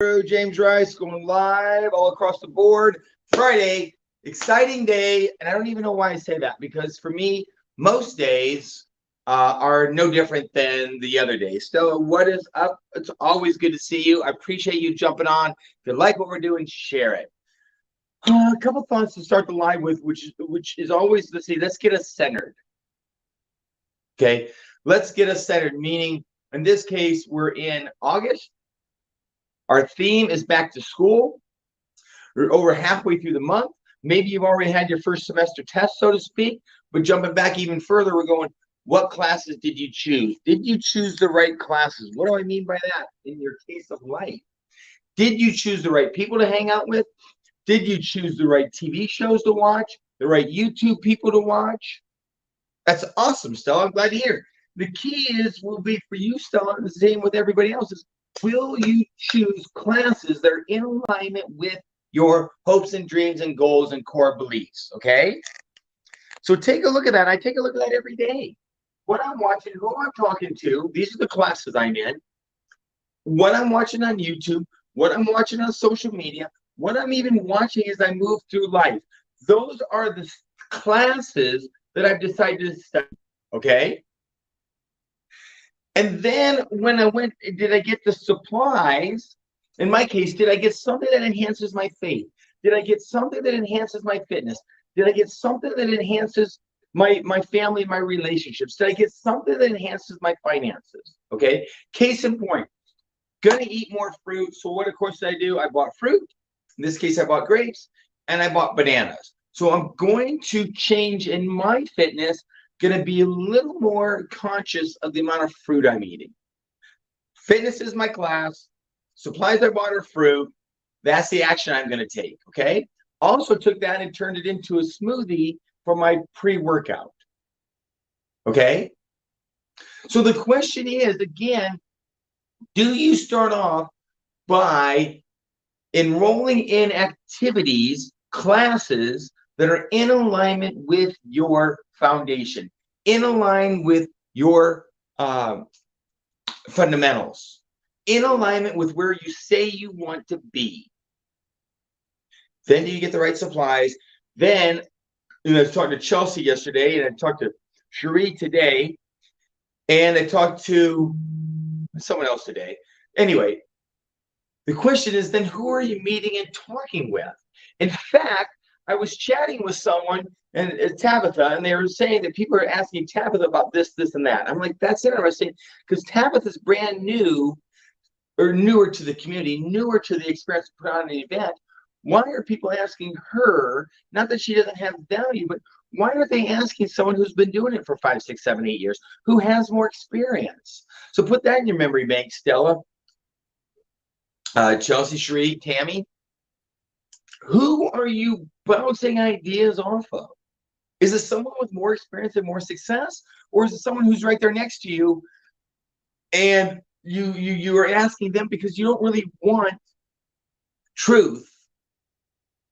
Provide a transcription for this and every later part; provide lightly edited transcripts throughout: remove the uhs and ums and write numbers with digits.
James Rice going live all across the board. Friday, exciting day. And I don't even know why I say that, because for me, most days are no different than the other days. Stella, what is up? It's always good to see you. I appreciate you jumping on. If you like what we're doing, share it. A couple thoughts to start the live with, which is always, let's get us centered. Okay, let's get us centered, meaning in this case, we're in August. Our theme is back to school. We're over halfway through the month. Maybe you've already had your first semester test, so to speak, but jumping back even further, we're going, what classes did you choose? Did you choose the right classes? What do I mean by that in your case of life? Did you choose the right people to hang out with? Did you choose the right TV shows to watch? The right YouTube people to watch? That's awesome, Stella. I'm glad to hear. The key will be for you, Stella, and the same with everybody else, is will you choose classes that are in alignment with your hopes and dreams and goals and core beliefs, okay? So take a look at that. I take a look at that every day. What I'm watching, who I'm talking to, these are the classes I'm in, what I'm watching on YouTube, what I'm watching on social media, what I'm even watching as I move through life. Those are the classes that I've decided to study, okay? And then when I went, did I get the supplies? In my case, did I get something that enhances my faith? Did I get something that enhances my fitness? Did I get something that enhances my family, my relationships? Did I get something that enhances my finances? Okay. Case in point, gonna eat more fruit. So what, of course, did I do? I bought fruit. In this case, I bought grapes and I bought bananas. So I'm going to change in my fitness, going to be a little more conscious of the amount of fruit I'm eating. Fitness is my class. Supplies I bought are fruit. That's the action I'm going to take, okay? Also took that and turned it into a smoothie for my pre-workout, okay? So the question is, again, do you start off by enrolling in activities, classes that are in alignment with your foundation, in alignment with your fundamentals, in alignment with where you say you want to be? Then do you get the right supplies? Then, I was talking to Chelsea yesterday, and I talked to Cherie today, and I talked to someone else today. Anyway, the question is then, who are you meeting and talking with? In fact, I was chatting with someone, and Tabitha, and they were saying that people are asking Tabitha about this, and that. I'm like, that's interesting, because Tabitha's brand new, or newer to the community, newer to the experience of put on an event. Why are people asking her? Not that she doesn't have value, but why are they asking someone who's been doing it for 5, 6, 7, 8 years, who has more experience? So put that in your memory bank, Stella, Chelsea, Cherie, Tammy. Who are you bouncing ideas off of? Is it someone with more experience and more success, or is it someone who's right there next to you, and you are asking them because you don't really want truth?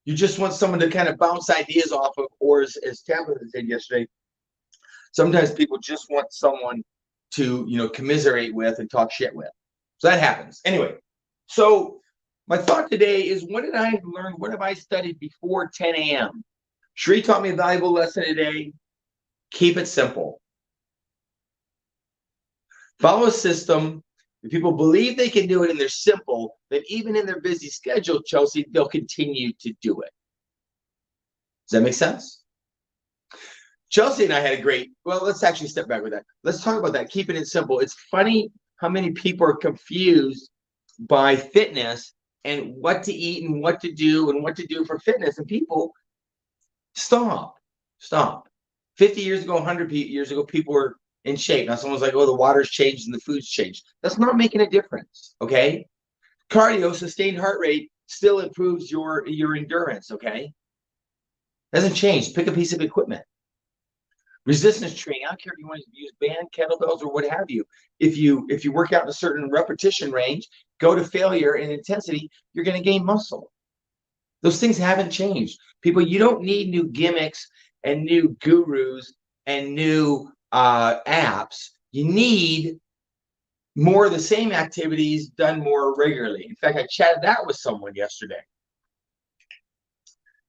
You just want someone to kind of bounce ideas off of, or as Tabitha said yesterday, sometimes people just want someone to commiserate with and talk shit with. So that happens. Anyway, so my thought today is, what did I learn? What have I studied before 10 a.m.? Cherie taught me a valuable lesson today. Keep it simple. Follow a system. If people believe they can do it and they're simple, then even in their busy schedule, Chelsea, they'll continue to do it. Does that make sense? Chelsea and I had a great, well, let's actually step back with that. Let's talk about that, keeping it simple. It's funny how many people are confused by fitness and what to eat and what to do for fitness. And people, stop. 50 years ago, 100 years ago, people were in shape. Now someone's like, oh, the water's changed and the food's changed. That's not making a difference, okay? Cardio, sustained heart rate, still improves your endurance, okay? Doesn't change. Pick a piece of equipment. Resistance training, I don't care if you want to use band, kettlebells, or what have you. If you work out in a certain repetition range, go to failure and intensity, you're going to gain muscle. Those things haven't changed. People, you don't need new gimmicks and new gurus and new apps. You need more of the same activities done more regularly. In fact, I chatted that with someone yesterday.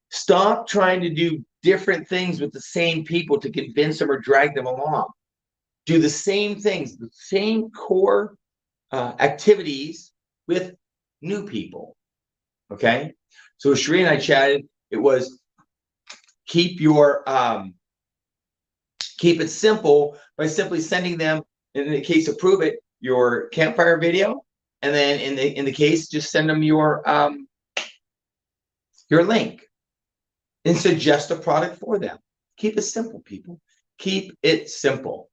Stop trying to do different things with the same people to convince them or drag them along. Do the same things, the same core activities with new people. Okay. So Sheree and I chatted. It was keep it simple by simply sending them, in the case of Prove It, your campfire video, and then in the case, just send them your link and suggest a product for them. Keep it simple, people. Keep it simple.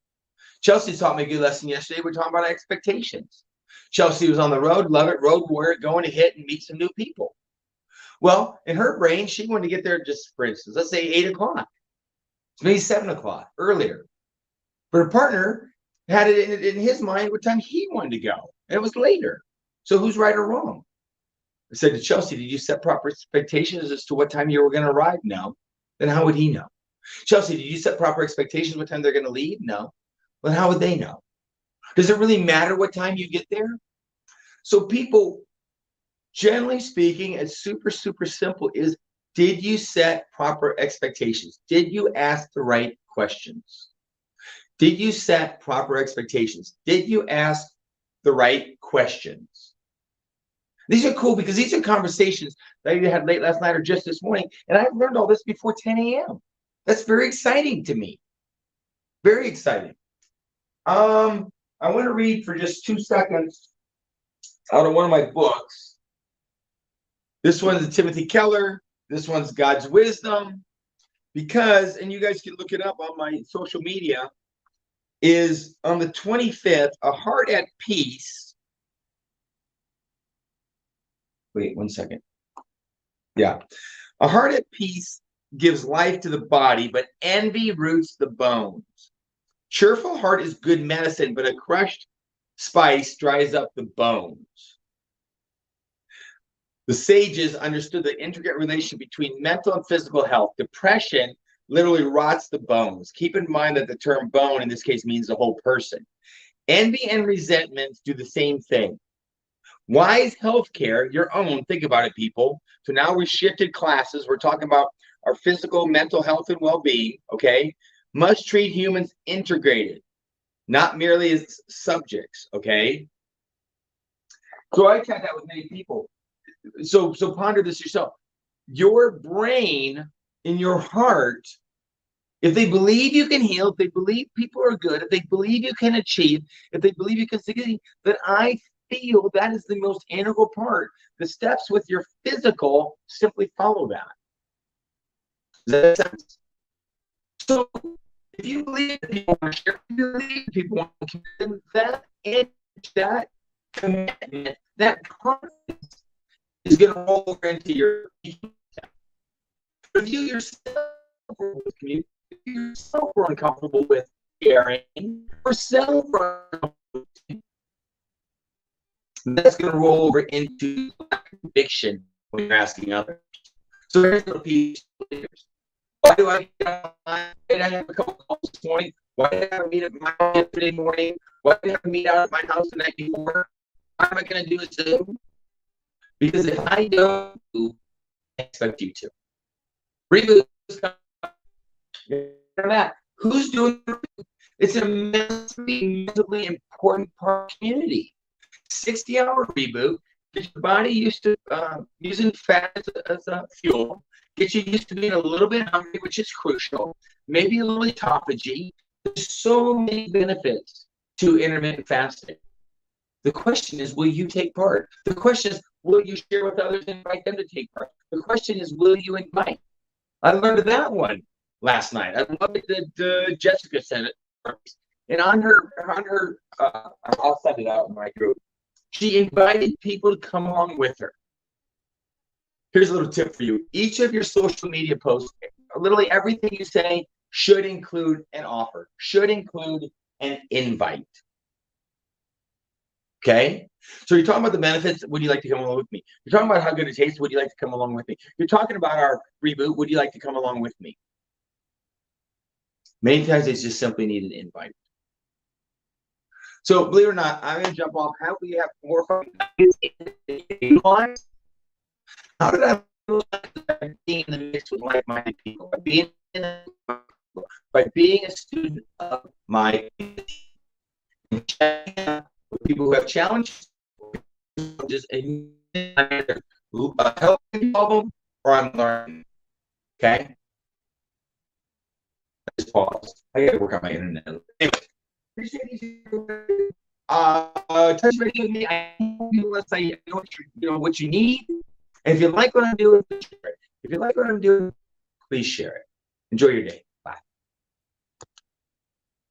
Chelsea taught me a good lesson yesterday. We're talking about expectations. Chelsea was on the road, love it, road warrior, going to hit and meet some new people. Well, in her brain, she wanted to get there, just for instance, let's say 8 o'clock. It's maybe 7 o'clock earlier. But her partner had it in his mind what time he wanted to go. And it was later. So who's right or wrong? I said to Chelsea, did you set proper expectations as to what time you were going to arrive? No. Then how would he know? Chelsea, did you set proper expectations what time they're going to leave? No. Then how would they know? Does it really matter what time you get there? So people, generally speaking, it's super, super simple is, did you set proper expectations? Did you ask the right questions? Did you set proper expectations? Did you ask the right questions? These are cool because these are conversations that I either had late last night or just this morning, and I've learned all this before 10 a.m. That's very exciting to me. Very exciting. I want to read for just 2 seconds out of one of my books. This one's Timothy Keller. This one's God's Wisdom. Because, and you guys can look it up on my social media, is on the 25th, A Heart at Peace. Wait 1 second. Yeah. A heart at peace gives life to the body, but envy roots the bones. Cheerful heart is good medicine, but a crushed spice dries up the bones. The sages understood the intricate relation between mental and physical health. Depression literally rots the bones. Keep in mind that the term bone in this case means the whole person. Envy and resentment do the same thing. Wise healthcare, your own, think about it, people. So now we shifted classes. We're talking about our physical, mental health, and well-being, okay? Must treat humans integrated, not merely as subjects, okay? So I chat that with many people. So ponder this yourself. Your brain in your heart, if they believe you can heal, if they believe people are good, if they believe you can achieve, if they believe you can succeed, then I feel that is the most integral part. The steps with your physical simply follow that. Does that make sense? So if you believe that people want to share, if you believe people want to commitment, that commitment, that confidence is going to roll over into your if you yourself were uncomfortable with sharing or that's going to roll over into conviction when you're asking others. So here's the piece. Why do I get online? Why did I have a couple calls this morning? Why did I meet at my house yesterday morning? Why did I meet out at my house the night before? Why am I going to do a Zoom? Because if I don't, I expect you to. Reboot. Who's doing it? It's a mentally important part of the community. 60-hour reboot. Get your body used to using fat as a fuel. Get you used to being a little bit hungry, which is crucial. Maybe a little autophagy. There's so many benefits to intermittent fasting. The question is, will you take part? The question is, will you share with others and invite them to take part? The question is, will you invite? I learned that one last night. I love it that Jessica said it. And on her, I'll send it out in my group. She invited people to come along with her. Here's a little tip for you. Each of your social media posts, literally everything you say should include an offer, should include an invite. Okay? So you're talking about the benefits. Would you like to come along with me? You're talking about how good it tastes. Would you like to come along with me? You're talking about our reboot. Would you like to come along with me? Many times they just simply need an invite. So believe it or not, I'm going to jump off. How do we have more fun? How did I by being in the mix with like-minded people, by being a student of my and checking out with people who have challenges, just either helping solve them or I'm learning. Okay, I just pause. I gotta work on my internet. Anyway, appreciate you. Touch base with me. I unless I know what you need. And if you like what I'm doing, share it. If you like what I'm doing, please share it. Enjoy your day.